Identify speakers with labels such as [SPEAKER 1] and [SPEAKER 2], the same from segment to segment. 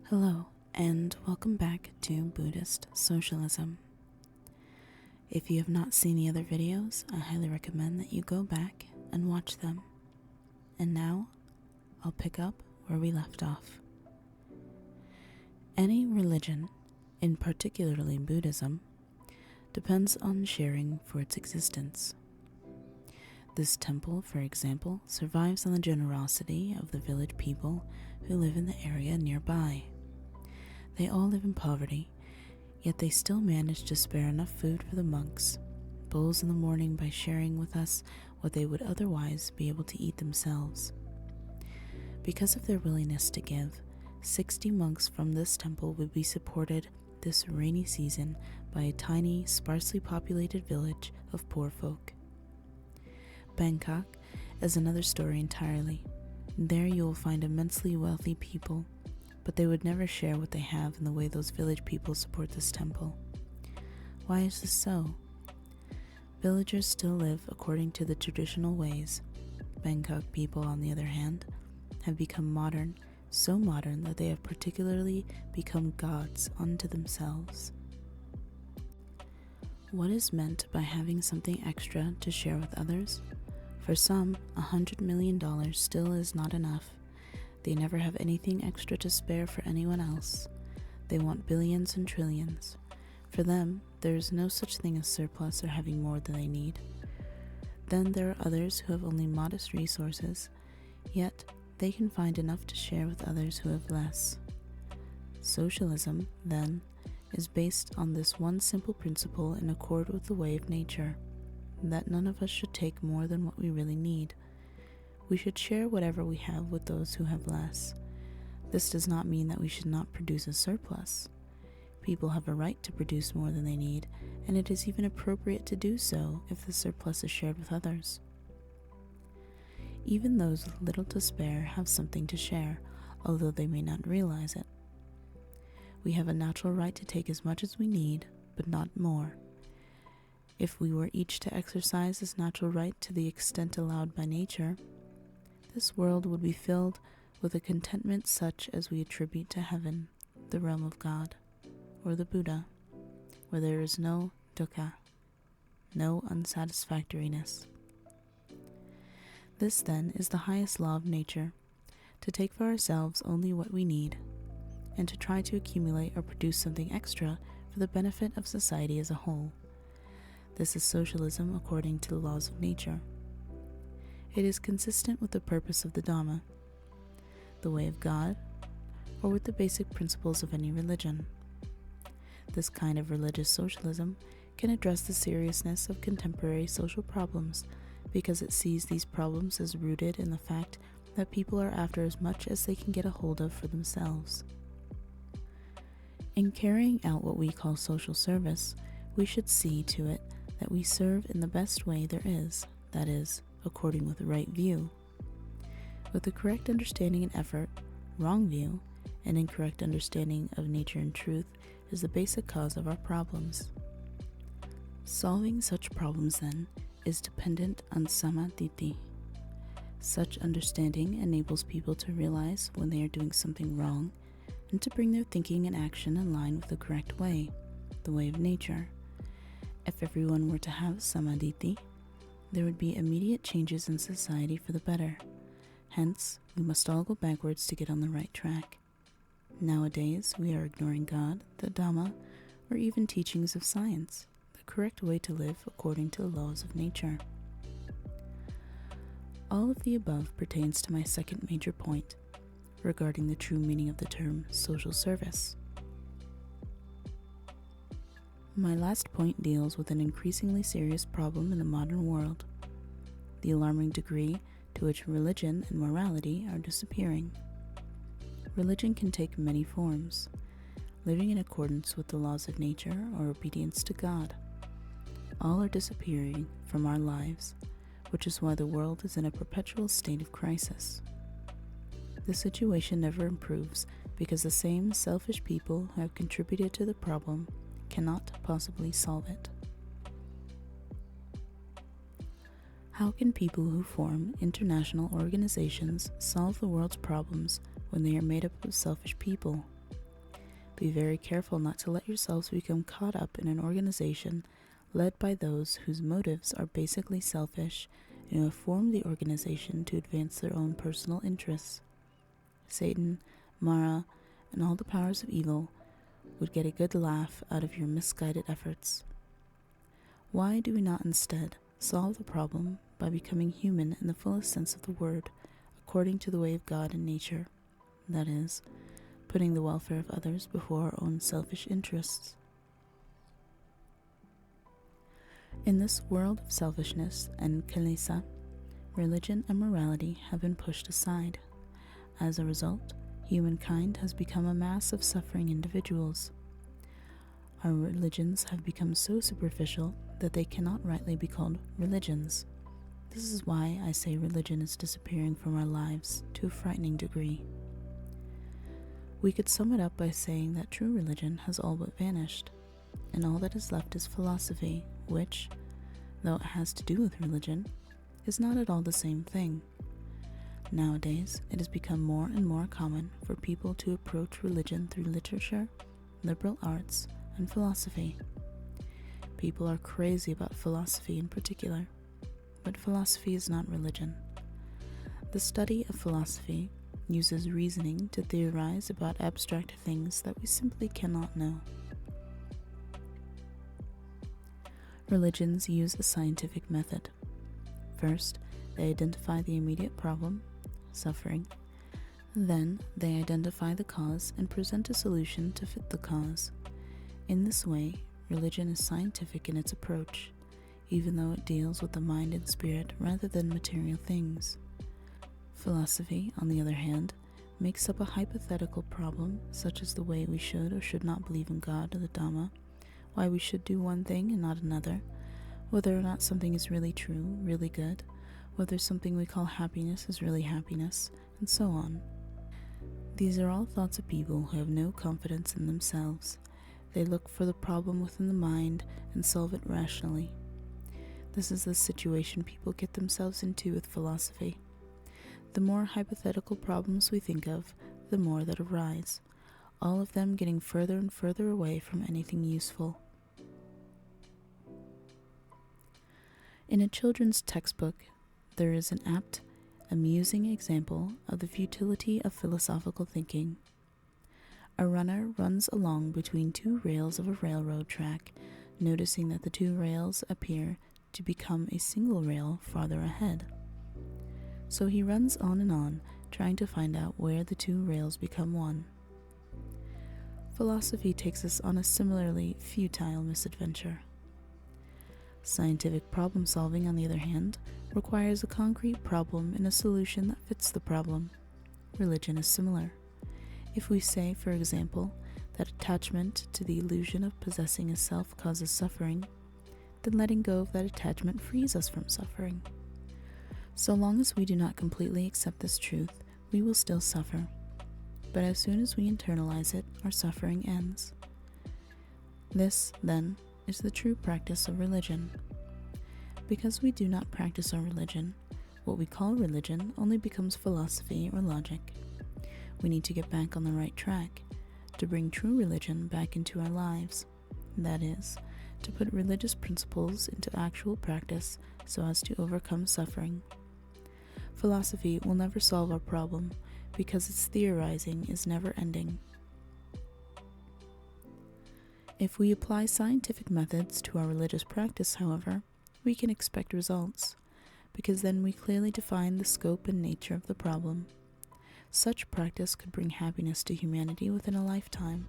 [SPEAKER 1] Hello, and welcome back to Buddhist Socialism. If you have not seen the other videos, I highly recommend that you go back and watch them. And now, I'll pick up where we left off. Any religion, in particularly Buddhism, depends on sharing for its existence. This temple, for example, survives on the generosity of the village people who live in the area nearby. They all live in poverty, yet they still manage to spare enough food for the monks, bowls in the morning by sharing with us what they would otherwise be able to eat themselves. Because of their willingness to give, 60 monks from this temple would be supported this rainy season by a tiny, sparsely populated village of poor folk. Bangkok is another story entirely. There you will find immensely wealthy people, but they would never share what they have in the way those village people support this temple. Why is this so? Villagers still live according to the traditional ways. Bangkok people, on the other hand, have become modern, so modern that they have particularly become gods unto themselves. What is meant by having something extra to share with others? For some, $100 million still is not enough. They never have anything extra to spare for anyone else. They want billions and trillions. For them, there is no such thing as surplus or having more than they need. Then there are others who have only modest resources, yet they can find enough to share with others who have less. Socialism, then, is based on this one simple principle in accord with the way of nature, that none of us should take more than what we really need. We should share whatever we have with those who have less. This does not mean that we should not produce a surplus. People have a right to produce more than they need, and it is even appropriate to do so if the surplus is shared with others. Even those with little to spare have something to share, although they may not realize it. We have a natural right to take as much as we need, but not more. If we were each to exercise this natural right to the extent allowed by nature, this world would be filled with a contentment such as we attribute to heaven, the realm of God, or the Buddha, where there is no dukkha, no unsatisfactoriness. This, then, is the highest law of nature, to take for ourselves only what we need, and to try to accumulate or produce something extra for the benefit of society as a whole. This is socialism according to the laws of nature. It is consistent with the purpose of the Dhamma, the way of God, or with the basic principles of any religion. This kind of religious socialism can address the seriousness of contemporary social problems because it sees these problems as rooted in the fact that people are after as much as they can get a hold of for themselves. In carrying out what we call social service, we should see to it that we serve in the best way there is, that is, according with the right view. With the correct understanding and effort, wrong view, and incorrect understanding of nature and truth is the basic cause of our problems. Solving such problems, then, is dependent on samadhi. Such understanding enables people to realize when they are doing something wrong and to bring their thinking and action in line with the correct way, the way of nature. If everyone were to have samadhi, there would be immediate changes in society for the better. Hence, we must all go backwards to get on the right track. Nowadays, we are ignoring God, the Dhamma, or even teachings of science, the correct way to live according to the laws of nature. All of the above pertains to my second major point, regarding the true meaning of the term social service. My last point deals with an increasingly serious problem in the modern world, the alarming degree to which religion and morality are disappearing. Religion can take many forms: living in accordance with the laws of nature or obedience to God. All are disappearing from our lives, which is why the world is in a perpetual state of crisis. The situation never improves because the same selfish people who have contributed to the problem cannot possibly solve it. How can people who form international organizations solve the world's problems when they are made up of selfish people? Be very careful not to let yourselves become caught up in an organization led by those whose motives are basically selfish and who have formed the organization to advance their own personal interests. Satan, Mara, and all the powers of evil would get a good laugh out of your misguided efforts. Why do we not instead solve the problem by becoming human in the fullest sense of the word, according to the way of God and nature, that is, putting the welfare of others before our own selfish interests? In this world of selfishness and kilesa, religion and morality have been pushed aside. As a result, humankind has become a mass of suffering individuals. Our religions have become so superficial that they cannot rightly be called religions. This is why I say religion is disappearing from our lives to a frightening degree. We could sum it up by saying that true religion has all but vanished, and all that is left is philosophy, which, though it has to do with religion, is not at all the same thing. Nowadays, it has become more and more common for people to approach religion through literature, liberal arts, and philosophy. People are crazy about philosophy in particular, but philosophy is not religion. The study of philosophy uses reasoning to theorize about abstract things that we simply cannot know. Religions use a scientific method. First, they identify the immediate problem, suffering. Then, they identify the cause and present a solution to fit the cause. In this way, religion is scientific in its approach, even though it deals with the mind and spirit rather than material things. Philosophy, on the other hand, makes up a hypothetical problem, such as the way we should or should not believe in God or the Dhamma, why we should do one thing and not another, whether or not something is really true, really good, whether something we call happiness is really happiness, and so on. These are all thoughts of people who have no confidence in themselves. They look for the problem within the mind and solve it rationally. This is the situation people get themselves into with philosophy. The more hypothetical problems we think of, the more that arise, all of them getting further and further away from anything useful. In a children's textbook, there is an apt, amusing example of the futility of philosophical thinking. A runner runs along between two rails of a railroad track, noticing that the two rails appear to become a single rail farther ahead. So he runs on, trying to find out where the two rails become one. Philosophy takes us on a similarly futile misadventure. Scientific problem solving, on the other hand, requires a concrete problem and a solution that fits the problem. Religion is similar. If we say, for example, that attachment to the illusion of possessing a self causes suffering, then letting go of that attachment frees us from suffering. So long as we do not completely accept this truth, we will still suffer. But as soon as we internalize it, our suffering ends. This, then, is the true practice of religion. Because we do not practice our religion, what we call religion only becomes philosophy or logic. We need to get back on the right track, to bring true religion back into our lives. That is, to put religious principles into actual practice so as to overcome suffering. Philosophy will never solve our problem because its theorizing is never ending. If we apply scientific methods to our religious practice, however, we can expect results, because then we clearly define the scope and nature of the problem. Such practice could bring happiness to humanity within a lifetime.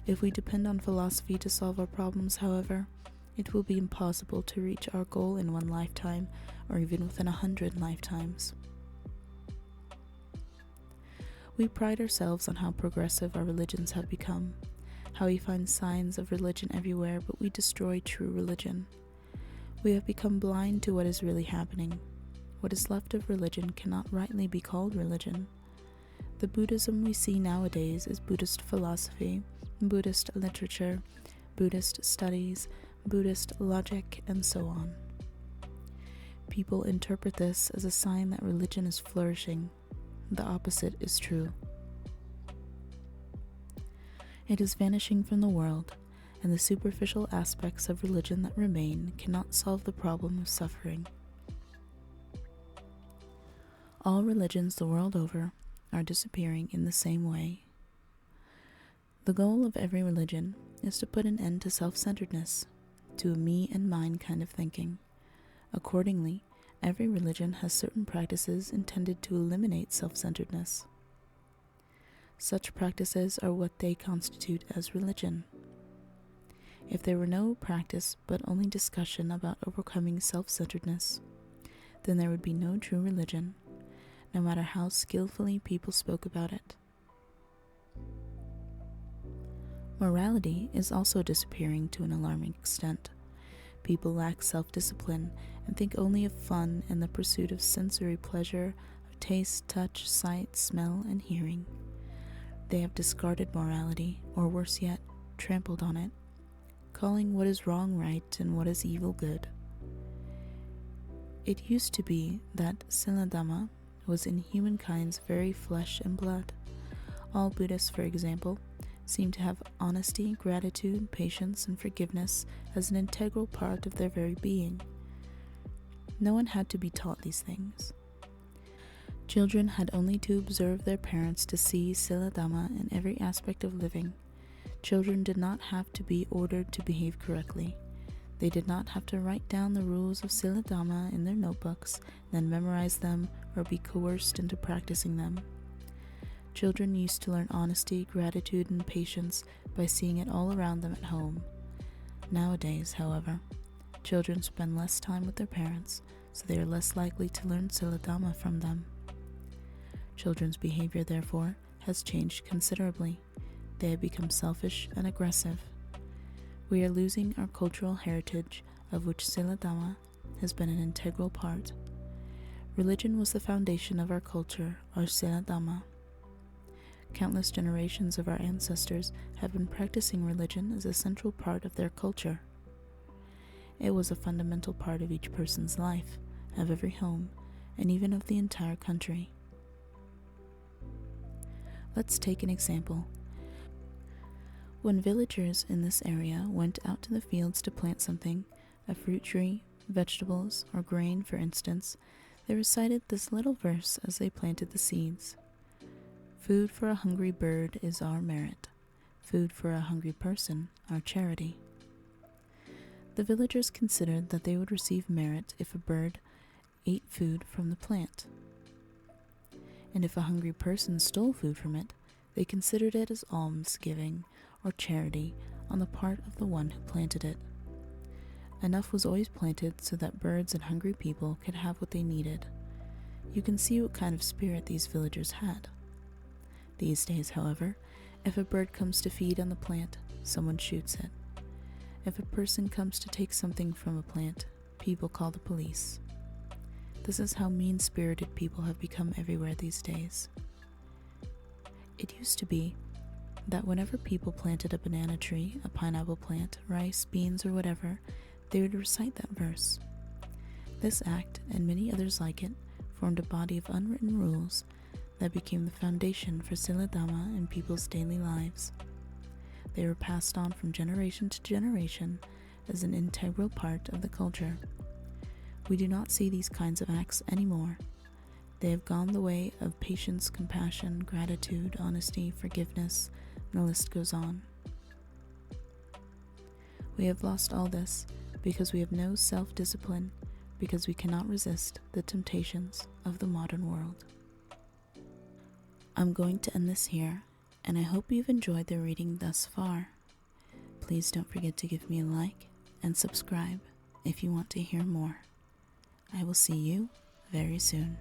[SPEAKER 1] If we depend on philosophy to solve our problems, however, it will be impossible to reach our goal in one lifetime or even within 100 lifetimes. We pride ourselves on how progressive our religions have become, how we find signs of religion everywhere, but we destroy true religion. We have become blind to what is really happening. What is left of religion cannot rightly be called religion. The Buddhism we see nowadays is Buddhist philosophy, Buddhist literature, Buddhist studies, Buddhist logic, and so on. People interpret this as a sign that religion is flourishing. The opposite is true. It is vanishing from the world, and the superficial aspects of religion that remain cannot solve the problem of suffering. All religions the world over are disappearing in the same way. The goal of every religion is to put an end to self-centeredness, to a me and mine kind of thinking. Accordingly, every religion has certain practices intended to eliminate self-centeredness. Such practices are what they constitute as religion. If there were no practice but only discussion about overcoming self-centeredness, then there would be no true religion, no matter how skillfully people spoke about it. Morality is also disappearing to an alarming extent. People lack self-discipline and think only of fun and the pursuit of sensory pleasure of taste, touch, sight, smell, and hearing. They have discarded morality, or worse yet, trampled on it, calling what is wrong right and what is evil good. It used to be that Sila Dhamma was in humankind's very flesh and blood. All Buddhists, for example, seem to have honesty, gratitude, patience, and forgiveness as an integral part of their very being. No one had to be taught these things. Children had only to observe their parents to see Sila Dhamma in every aspect of living. Children did not have to be ordered to behave correctly. They did not have to write down the rules of Sila Dhamma in their notebooks, then memorize them or be coerced into practicing them. Children used to learn honesty, gratitude, and patience by seeing it all around them at home. Nowadays, however, children spend less time with their parents, so they are less likely to learn Sila Dhamma from them. Children's behavior, therefore, has changed considerably. They have become selfish and aggressive. We are losing our cultural heritage, of which Sila Dhamma has been an integral part. Religion was the foundation of our culture, our Sila Dhamma. Countless generations of our ancestors have been practicing religion as a central part of their culture. It was a fundamental part of each person's life, of every home, and even of the entire country. Let's take an example. When villagers in this area went out to the fields to plant something, a fruit tree, vegetables, or grain, for instance, they recited this little verse as they planted the seeds. Food for a hungry bird is our merit. Food for a hungry person, our charity. The villagers considered that they would receive merit if a bird ate food from the plant. And if a hungry person stole food from it, they considered it as almsgiving or charity on the part of the one who planted it. Enough was always planted so that birds and hungry people could have what they needed. You can see what kind of spirit these villagers had. These days, however, if a bird comes to feed on the plant, someone shoots it. If a person comes to take something from a plant, people call the police. This is how mean-spirited people have become everywhere these days. It used to be that whenever people planted a banana tree, a pineapple plant, rice, beans, or whatever, they would recite that verse. This act, and many others like it, formed a body of unwritten rules that became the foundation for Sila Dhamma in people's daily lives. They were passed on from generation to generation as an integral part of the culture. We do not see these kinds of acts anymore. They have gone the way of patience, compassion, gratitude, honesty, forgiveness, and the list goes on. We have lost all this because we have no self-discipline, because we cannot resist the temptations of the modern world. I'm going to end this here, and I hope you've enjoyed the reading thus far. Please don't forget to give me a like and subscribe if you want to hear more. I will see you very soon.